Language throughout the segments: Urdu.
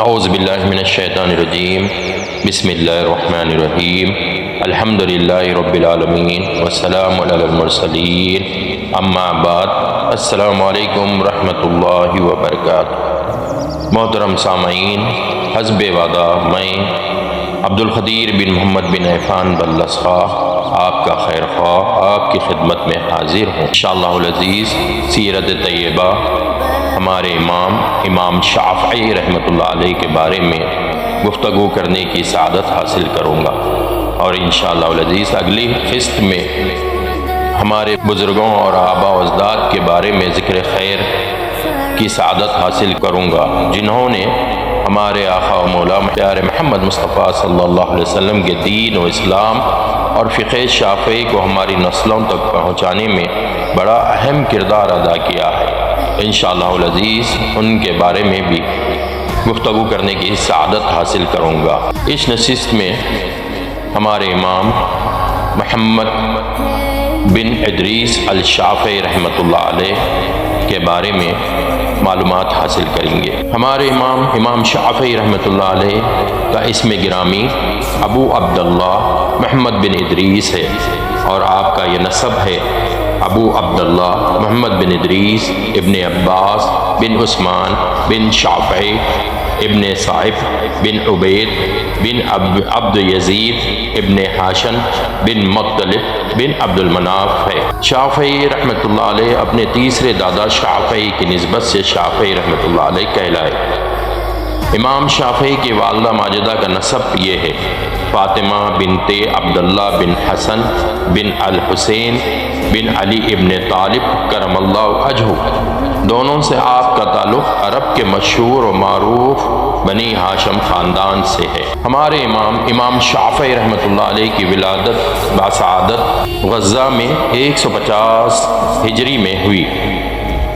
اعوذ باللہ من الشیطان الرجیم بسم اللہ الرحمن الرحیم الحمد للہ رب العالمین والسلام علی المرسلین اما بعد السلام علیکم ورحمۃ اللہ وبرکاتہ۔ محترم سامعین، حسب وعدہ میں عبد القدیر بن محمد بن عفان بلس خواہ آپ کا خیر خواہ آپ کی خدمت میں حاضر ہوں۔ انشاءاللہ العزیز سیرت طیبہ ہمارے امام شافعی رحمۃ اللہ علیہ کے بارے میں گفتگو کرنے کی سعادت حاصل کروں گا، اور انشاءاللہ العزیز اگلی قسط میں ہمارے بزرگوں اور آباء و اجداد کے بارے میں ذکر خیر کی سعادت حاصل کروں گا، جنہوں نے ہمارے آقا و مولا پیارے محمد مصطفیٰ صلی اللہ علیہ وسلم کے دین و اسلام اور فقہ شافعی کو ہماری نسلوں تک پہنچانے میں بڑا اہم کردار ادا کیا ہے۔ انشاءاللہ العزیز ان کے بارے میں بھی گفتگو کرنے کی سعادت حاصل کروں گا۔ اس نشست میں ہمارے امام محمد بن ادریس الشافعی رحمۃ اللہ علیہ کے بارے میں معلومات حاصل کریں گے۔ ہمارے امام شافعی رحمۃ اللہ علیہ کا اسم گرامی ابو عبداللہ محمد بن ادریس ہے، اور آپ کا یہ نسب ہے ابو عبداللہ محمد بن ادریس ابن عباس بن عثمان بن شافعی ابن صائب بن عبید بن عبد یزید ابن حاشن بن مطلب بن عبد المناف ہے۔ شافعی رحمۃ اللہ علیہ اپنے تیسرے دادا شافعی کی نسبت سے شافعی رحمۃ اللہ علیہ کہلائے۔ امام شافعی کی والدہ ماجدہ کا نسب یہ ہے فاطمہ بنت عبداللہ بن حسن بن الحسین بن علی ابن طالب کرم اللہ وجہہ۔ دونوں سے آپ کا تعلق عرب کے مشہور و معروف بنی ہاشم خاندان سے ہے۔ ہمارے امام شافعی رحمۃ اللہ علیہ کی ولادت باسعادت غزہ میں 150 ہجری میں ہوئی۔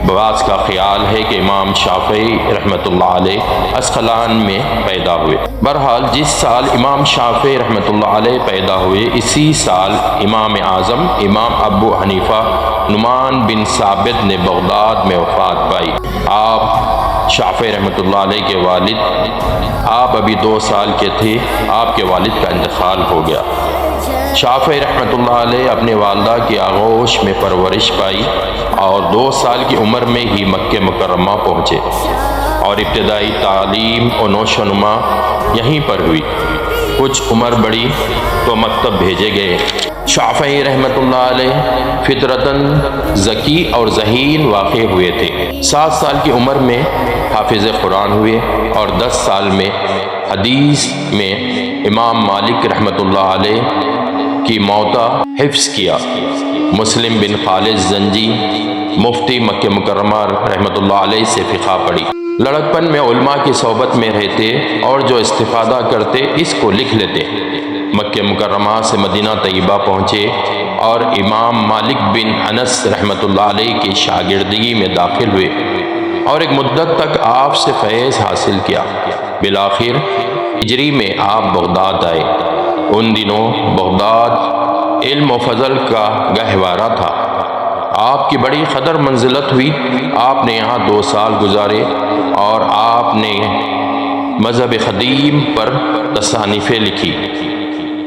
بعض کا خیال ہے کہ امام شافعی رحمۃ اللہ علیہ اسقلان میں پیدا ہوئے۔ بہرحال جس سال امام شافعی رحمۃ اللہ علیہ پیدا ہوئے، اسی سال امام اعظم امام ابو حنیفہ نعمان بن ثابت نے بغداد میں وفات پائی۔ آپ شافعی رحمۃ اللہ علیہ کے والد آپ ابھی 2 سال کے تھے، آپ کے والد کا انتقال ہو گیا۔ شافعی رحمۃ اللہ علیہ اپنے والدہ کی آغوش میں پرورش پائی اور 2 سال کی عمر میں ہی مکہ مکرمہ پہنچے، اور ابتدائی تعلیم و نوش و نما یہیں پر ہوئی۔ کچھ عمر بڑھی تو مکتب بھیجے گئے۔ شافعی رحمۃ اللہ علیہ فطرتاً ذکی اور ذہین واقع ہوئے تھے۔ 7 سال کی عمر میں حافظ قرآن ہوئے، اور 10 سال میں حدیث میں امام مالک رحمۃ اللہ علیہ کی موطا حفظ کیا۔ مسلم بن خالد زنجی مفتی مکہ مکرمہ رحمۃ اللہ علیہ سے فقہ پڑھی۔ لڑکپن میں علماء کی صحبت میں رہتے اور جو استفادہ کرتے اس کو لکھ لیتے۔ مکہ مکرمہ سے مدینہ طیبہ پہنچے اور امام مالک بن انس رحمۃ اللہ علیہ کی شاگردگی میں داخل ہوئے، اور ایک مدت تک آپ سے فیض حاصل کیا۔ بالآخر ہجری میں آپ بغداد آئے۔ ان دنوں بغداد علم و فضل کا گہوارہ تھا۔ آپ کی بڑی قدر منزلت ہوئی۔ آپ نے یہاں 2 سال گزارے، اور آپ نے مذہب قدیم پر تصانیفیں لکھی۔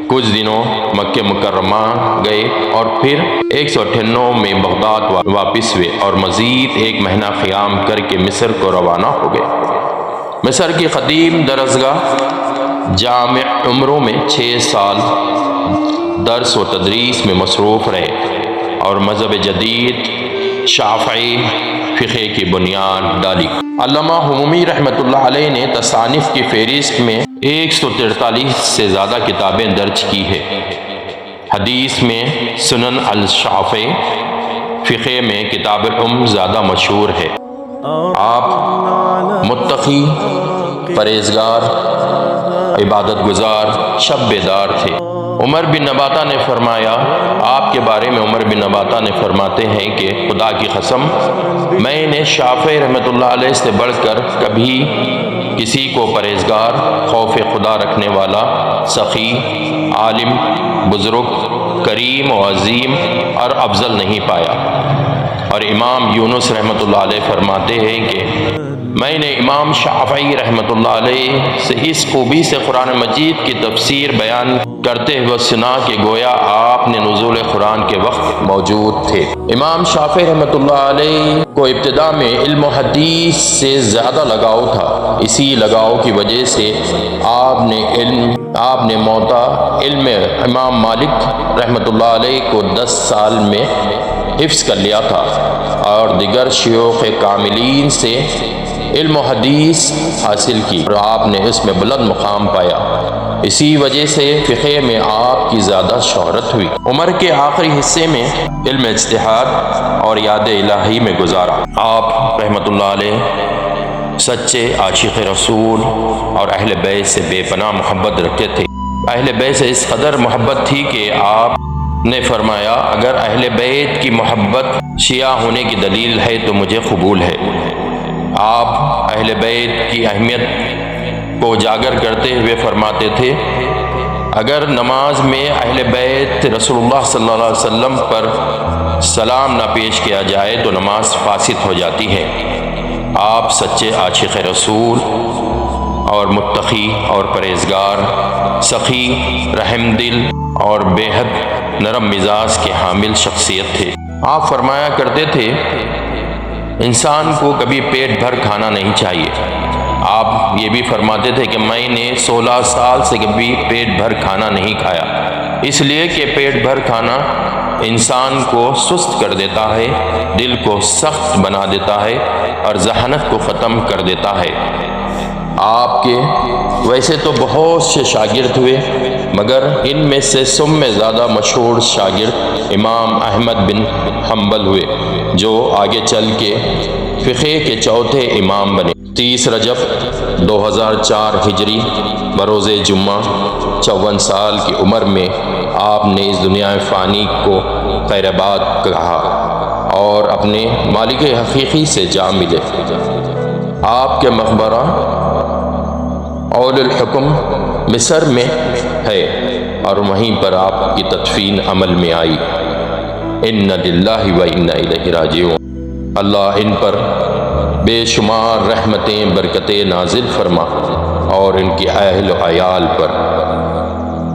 کچھ دنوں مکہ مکرمہ گئے، اور پھر 198 میں بغداد واپس ہوئے، اور مزید 1 مہینہ قیام کر کے مصر کو روانہ ہو گئے۔ مصر کی قدیم درسگاہ جامع عمروں میں 6 سال درس و تدریس میں مصروف رہے، اور مذہب جدید شافعی فقہ کی بنیاد ڈالی۔ علامہ حمومی رحمۃ اللہ علیہ نے تصانیف کی فہرست میں 143 سے زیادہ کتابیں درج کی ہے۔ حدیث میں سنن الشافعی، فقہ میں کتاب الام زیادہ مشہور ہے۔ آپ متقی، پرہیزگار، عبادت گزار، شب بیدار تھے۔ عمر بن نباتہ نے فرمایا، آپ کے بارے میں عمر بن نباتہ نے فرماتے ہیں کہ خدا کی قسم میں نے شافعی رحمۃ اللہ علیہ سے بڑھ کر کبھی کسی کو پرہیزگار، خوف خدا رکھنے والا، سخی، عالم، بزرگ، کریم و عظیم اور افضل نہیں پایا۔ اور امام یونس رحمۃ اللہ علیہ فرماتے ہیں کہ میں نے امام شافعی رحمۃ اللہ علیہ سے اس خوبی سے قرآن مجید کی تفسیر بیان کرتے ہوئے سنا کہ گویا آپ نے نزول قرآن کے وقت موجود تھے۔ امام شافعی رحمۃ اللہ علیہ کو ابتدا میں علم و حدیث سے زیادہ لگاؤ تھا۔ اسی لگاؤ کی وجہ سے آپ نے موطا علم امام مالک رحمۃ اللہ علیہ کو 10 سال میں حفظ کر لیا تھا اور دیگر شیوخ کاملین سے علم و حدیث حاصل کی اور آپ نے اس میں بلند مقام پایا۔ اسی وجہ سے فقہ میں آپ کی زیادہ شہرت ہوئی۔ عمر کے آخری حصے میں علم اجتہاد اور یاد الہی میں گزارا۔ آپ رحمۃ اللہ علیہ سچے عاشق رسول اور اہل بیت سے بے پناہ محبت رکھتے تھے۔ اہل بیت سے اس قدر محبت تھی کہ آپ نے فرمایا اگر اہل بیت کی محبت شیعہ ہونے کی دلیل ہے تو مجھے قبول ہے۔ آپ اہل بیت کی اہمیت کو اجاگر کرتے ہوئے فرماتے تھے اگر نماز میں اہل بیت رسول اللہ صلی اللہ علیہ وسلم پر سلام نہ پیش کیا جائے تو نماز فاسد ہو جاتی ہے۔ آپ سچے عاشق رسول اور متقی اور پرہیزگار، سخی، رحم دل اور بے حد نرم مزاج کے حامل شخصیت تھے۔ آپ فرمایا کرتے تھے انسان کو کبھی پیٹ بھر کھانا نہیں چاہیے۔ آپ یہ بھی فرماتے تھے کہ میں نے 16 سال سے کبھی پیٹ بھر کھانا نہیں کھایا، اس لیے کہ پیٹ بھر کھانا انسان کو سست کر دیتا ہے، دل کو سخت بنا دیتا ہے اور ذہانت کو ختم کر دیتا ہے۔ آپ کے ویسے تو بہت سے شاگرد ہوئے مگر ان میں سے سب میں زیادہ مشہور شاگرد امام احمد بن حنبل ہوئے جو آگے چل کے فقہ کے چوتھے امام بنے۔ 30 رجب 2004 ہجری بروز جمعہ 54 سال کی عمر میں آپ نے اس دنیا فانی کو خیر آباد کہا اور اپنے مالک حقیقی سے جا ملے۔ آپ کے مقبرہ اول الحکم مصر میں ہے اور وہیں پر آپ کی تدفین عمل میں آئی۔ ان للہ و انا الیہ راجعون۔ اللہ ان پر بے شمار رحمتیں برکتیں نازل فرما اور ان کی اہل و عیال پر۔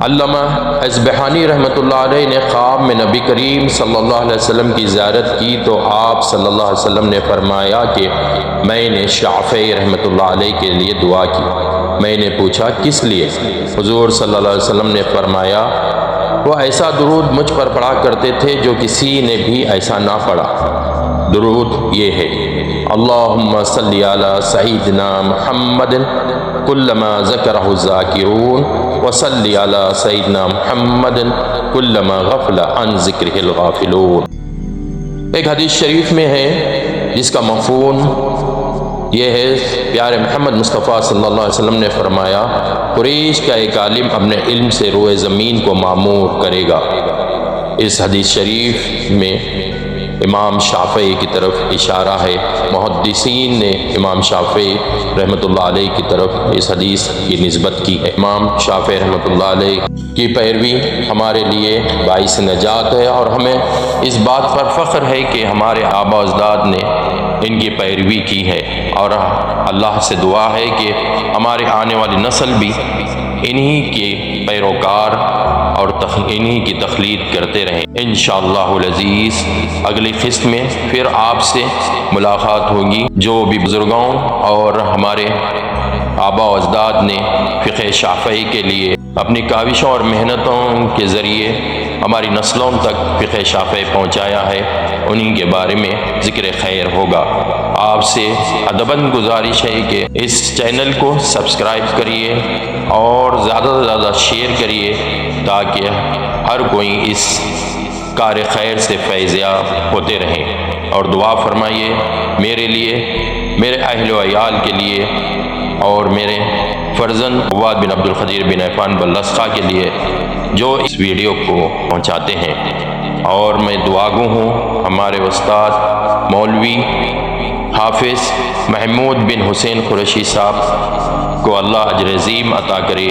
علامہ اصبہانی رحمۃ اللہ علیہ نے خواب میں نبی کریم صلی اللہ علیہ وسلم کی زیارت کی تو آپ صلی اللہ علیہ وسلم نے فرمایا کہ میں نے شافعی رحمۃ اللہ علیہ کے لیے دعا کی۔ میں نے پوچھا کس لیے؟ حضور صلی اللہ علیہ وسلم نے فرمایا وہ ایسا درود مجھ پر پڑھا کرتے تھے جو کسی نے بھی ایسا نہ پڑھا۔ درود یہ ہے اللہم صلی علی سیدنا محمد کلما ذکرہ الذاکرون وصلی علی سیدنا محمد کلما غفل عن ذکرہ الغافلون۔ ایک حدیث شریف میں ہے جس کا مفہوم یہ ہے پیارے محمد مصطفیٰ صلی اللہ علیہ وسلم نے فرمایا قریش کا ایک عالم اپنے علم سے روئے زمین کو معمور کرے گا۔ اس حدیث شریف میں امام شافعی کی طرف اشارہ ہے۔ محدثین نے امام شافعی رحمۃ اللہ علیہ کی طرف اس حدیث کی نسبت کی ہے۔ امام شافعی رحمۃ اللہ علیہ کی پیروی ہمارے لیے باعث نجات ہے اور ہمیں اس بات پر فخر ہے کہ ہمارے آبا اجداد نے ان کی پیروی کی ہے اور اللہ سے دعا ہے کہ ہمارے آنے والی نسل بھی انہی کے پیروکار اور انہی کی تقلید کرتے رہیں۔ انشاءاللہ العزیز اگلی قسط میں پھر آپ سے ملاقات ہوگی۔ جو بھی بزرگوں اور ہمارے آبا و اجداد نے فقہ شافعی کے لیے اپنی کاوشوں اور محنتوں کے ذریعے ہماری نسلوں تک فقہ شافعی پہنچایا ہے انہی کے بارے میں ذکر خیر ہوگا۔ آپ سے ادباً گزارش ہے کہ اس چینل کو سبسکرائب کریے اور زیادہ سے زیادہ شیئر کریے تاکہ ہر کوئی اس کار خیر سے فیض یاب ہوتے رہیں، اور دعا فرمائیے میرے لیے، میرے اہل و عیال کے لیے اور میرے فرزند عباد بن عبد القدیر بن عفان بلسخہ کے لیے جو اس ویڈیو کو پہنچاتے ہیں۔ اور میں دعاگو ہوں ہمارے استاد مولوی حافظ محمود بن حسین قریشی صاحب کو اللہ اجر عظیم عطا کرے۔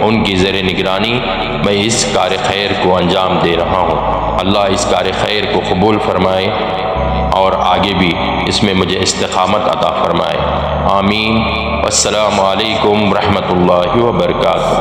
ان کی زیر نگرانی میں اس کار خیر کو انجام دے رہا ہوں۔ اللہ اس کار خیر کو قبول فرمائے۔ اور آگے بھی اس میں مجھے استقامت عطا فرمائے، آمین۔ السلام علیکم ورحمۃ اللہ وبرکاتہ۔